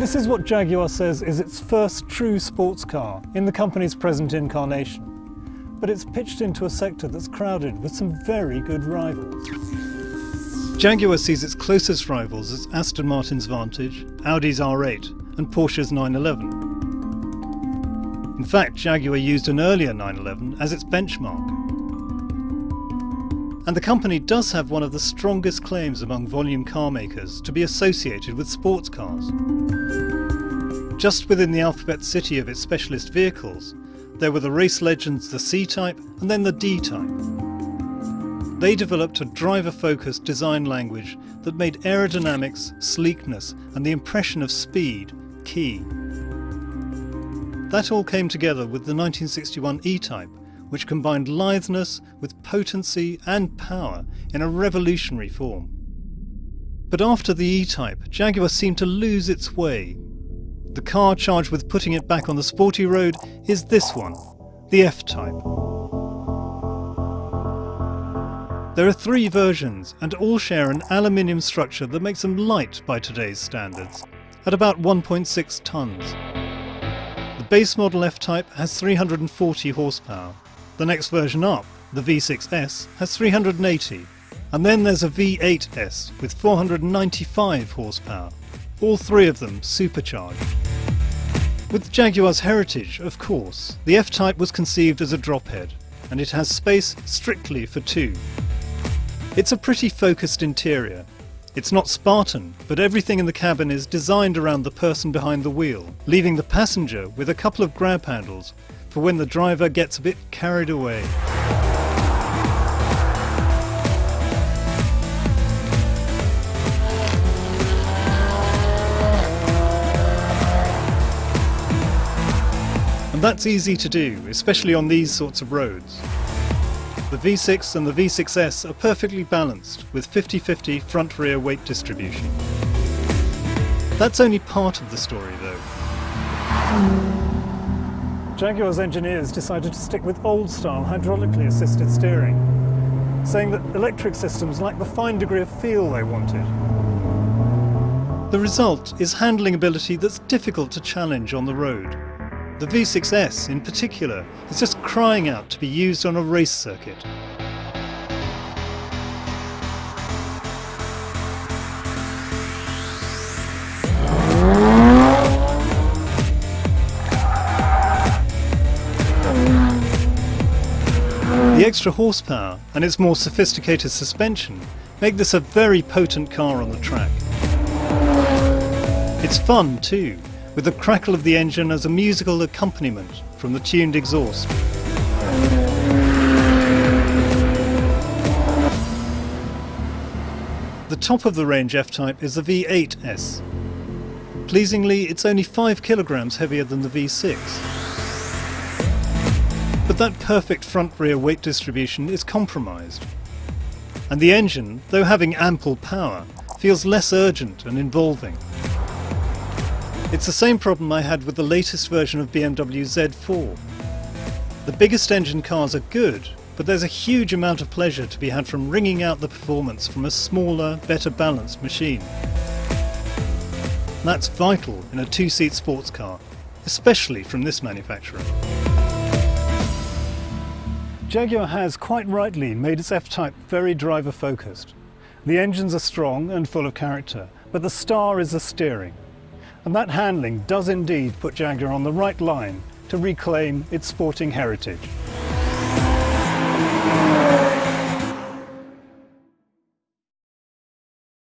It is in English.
This is what Jaguar says is its first true sports car in the company's present incarnation. But it's pitched into a sector that's crowded with some very good rivals. Jaguar sees its closest rivals as Aston Martin's Vantage, Audi's R8 and Porsche's 911. In fact, Jaguar used an earlier 911 as its benchmark. And the company does have one of the strongest claims among volume car makers to be associated with sports cars. Just within the alphabet city of its specialist vehicles, there were the race legends the C-Type and then the D-Type. They developed a driver-focused design language that made aerodynamics, sleekness and the impression of speed key. That all came together with the 1961 E-Type, which combined litheness with potency and power in a revolutionary form. But after the E-Type, Jaguar seemed to lose its way. The car charged with putting it back on the sporty road is this one, the F-Type. There are 3 versions and all share an aluminium structure that makes them light by today's standards, at about 1.6 tons. The base model F-Type has 340 horsepower. The next version up, the V6S, has 380, and then there's a V8S with 495 horsepower, all 3 of them supercharged. With Jaguar's heritage, of course, the F-Type was conceived as a drophead, and it has space strictly for 2. It's a pretty focused interior. It's not Spartan, but everything in the cabin is designed around the person behind the wheel, leaving the passenger with a couple of grab handles for when the driver gets a bit carried away. And that's easy to do, especially on these sorts of roads. The V6 and the V6S are perfectly balanced with 50-50 front-rear weight distribution. That's only part of the story though. Jaguar's engineers decided to stick with old-style hydraulically assisted steering, saying that electric systems lack the fine degree of feel they wanted. The result is handling ability that's difficult to challenge on the road. The V6S in particular is just crying out to be used on a race circuit. The extra horsepower and its more sophisticated suspension make this a very potent car on the track. It's fun too, with the crackle of the engine as a musical accompaniment from the tuned exhaust. The top of the range F-Type is the V8S. Pleasingly, it's only 5 kilograms heavier than the V6. But that perfect front-rear weight distribution is compromised. And the engine, though having ample power, feels less urgent and involving. It's the same problem I had with the latest version of BMW Z4. The biggest engine cars are good, but there's a huge amount of pleasure to be had from wringing out the performance from a smaller, better balanced machine. That's vital in a 2-seat sports car, especially from this manufacturer. Jaguar has, quite rightly, made its F-Type very driver-focused. The engines are strong and full of character, but the star is the steering. And that handling does indeed put Jaguar on the right line to reclaim its sporting heritage.